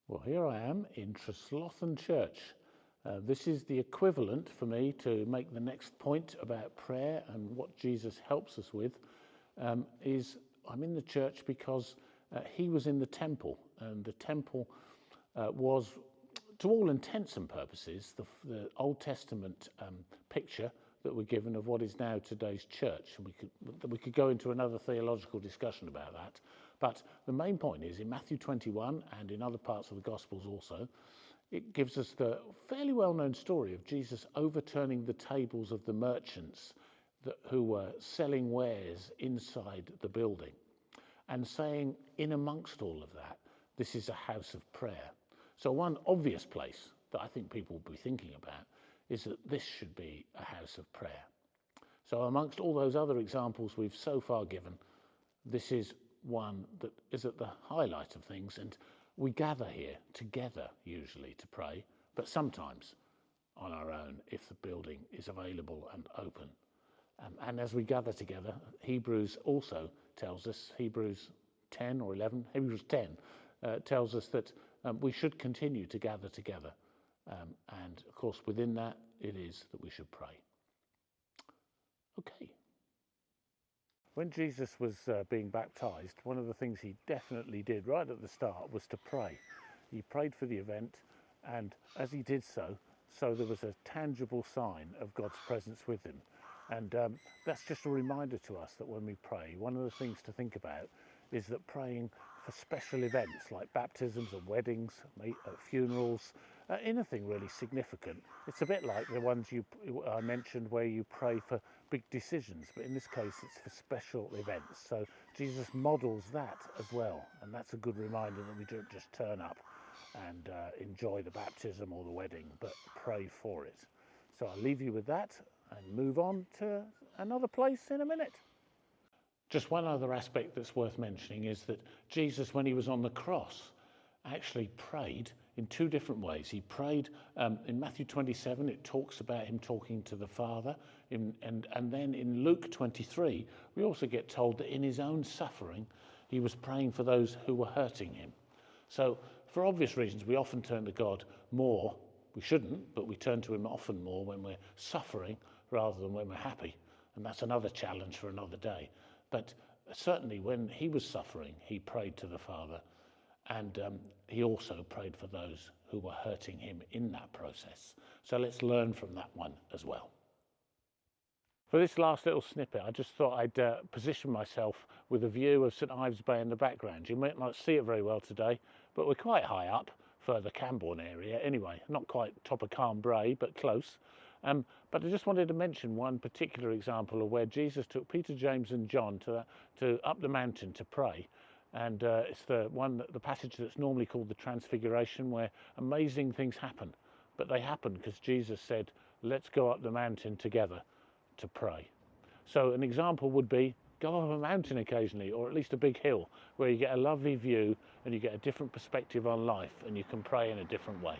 Well, here I am in Treslothan Church. This is the equivalent for me to make the next point about prayer and what Jesus helps us with. Is I'm in the church because he was in the temple, and the temple was, to all intents and purposes, the Old Testament picture that we're given of what is now today's church. And we could go into another theological discussion about that. But the main point is in Matthew 21 and in other parts of the Gospels also, it gives us the fairly well-known story of Jesus overturning the tables of the merchants who were selling wares inside the building and saying, in amongst all of that, this is a house of prayer. So one obvious place that I think people will be thinking about is that this should be a house of prayer. So amongst all those other examples we've so far given, this is one that is at the highlight of things, and we gather here together usually to pray, but sometimes on our own if the building is available and open. And as we gather together, Hebrews also tells us, Hebrews 10 or 11, Hebrews 10 tells us that we should continue to gather together. And of course within that it is that we should pray. Okay. When Jesus was being baptized, one of the things he definitely did right at the start was to pray. He prayed for the event, and as he did so there was a tangible sign of God's presence with him. And that's just a reminder to us that when we pray, one of the things to think about is that praying for special events like baptisms and weddings, funerals, anything really significant. It's a bit like the ones I mentioned where you pray for big decisions, but in this case it's for special events. So Jesus models that as well, and that's a good reminder that we don't just turn up and enjoy the baptism or the wedding, but pray for it. So I'll leave you with that and move on to another place in a minute. Just one other aspect that's worth mentioning is that Jesus, when he was on the cross, actually prayed in two different ways. He prayed in Matthew 27, it talks about him talking to the Father, and then in Luke 23, we also get told that in his own suffering, he was praying for those who were hurting him. So for obvious reasons, we often turn to God more. We shouldn't, but we turn to him often more when we're suffering rather than when we're happy. And that's another challenge for another day. But certainly when he was suffering, he prayed to the Father, and he also prayed for those who were hurting him in that process. So let's learn from that one as well. For this last little snippet, I just thought I'd position myself with a view of St Ives Bay in the background. You might not see it very well today, but we're quite high up, further Camborne area anyway, not quite top of Calne Brae, but close. But I just wanted to mention one particular example of where Jesus took Peter, James and John to up the mountain to pray. And it's the passage that's normally called the Transfiguration, where amazing things happen. But they happen because Jesus said, let's go up the mountain together to pray. So an example would be go up a mountain occasionally, or at least a big hill, where you get a lovely view and you get a different perspective on life and you can pray in a different way.